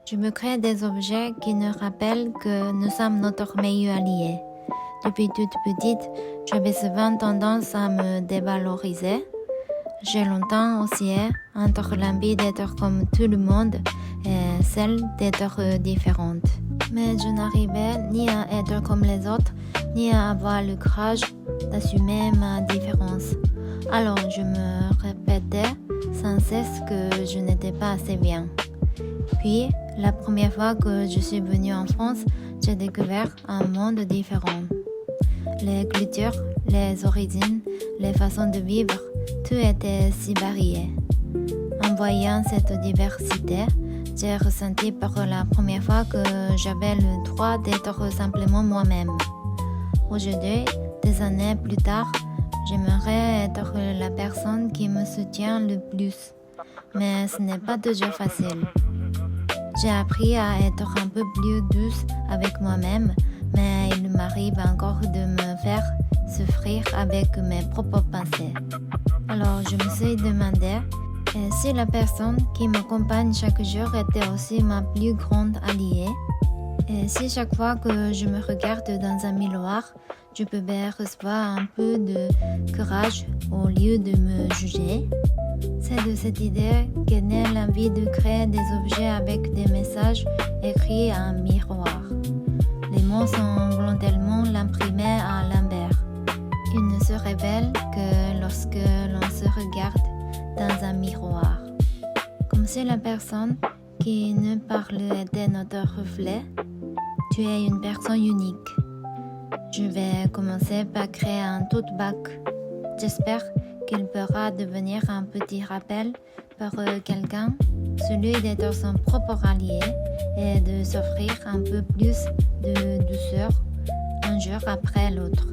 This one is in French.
Je me crée des objets qui nous rappellent que nous sommes notre meilleur allié. Depuis toute petite, j'avais souvent tendance à me dévaloriser. J'ai longtemps oscillé entre l'envie d'être comme tout le monde et celle d'être différente. Mais je n'arrivais ni à être comme les autres, ni à avoir le courage d'assumer ma différence. Alors je me répétais sans cesse que je n'étais pas assez bien. Puis, la première fois que je suis venue en France, j'ai découvert un monde différent. Les cultures, les origines, les façons de vivre, tout était si varié. En voyant cette diversité, j'ai ressenti pour la première fois que j'avais le droit d'être simplement moi-même. Aujourd'hui, des années plus tard, j'aimerais être la personne qui me soutient le plus. Mais ce n'est pas toujours facile. J'ai appris à être un peu plus douce avec moi-même, mais il m'arrive encore de me faire souffrir avec mes propres pensées. Alors je me suis demandé, et si la personne qui m'accompagne chaque jour était aussi ma plus grande alliée? Et si chaque fois que je me regarde dans un miroir, je pouvais recevoir un peu de courage au lieu de me juger? C'est de cette idée qu'est née l'envie de créer des objets avec des messages écrits à un miroir. Les mots sont volontairement imprimés à l'envers. Ils ne se révèlent que lorsque l'on se regarde dans un miroir. Comme si la personne qui nous parle était notre reflet, tu es une personne unique. Je vais commencer par créer un tote bag. J'espère qu'il pourra devenir un petit rappel pour quelqu'un, celui d'être son propre allié et de s'offrir un peu plus de douceur un jour après l'autre.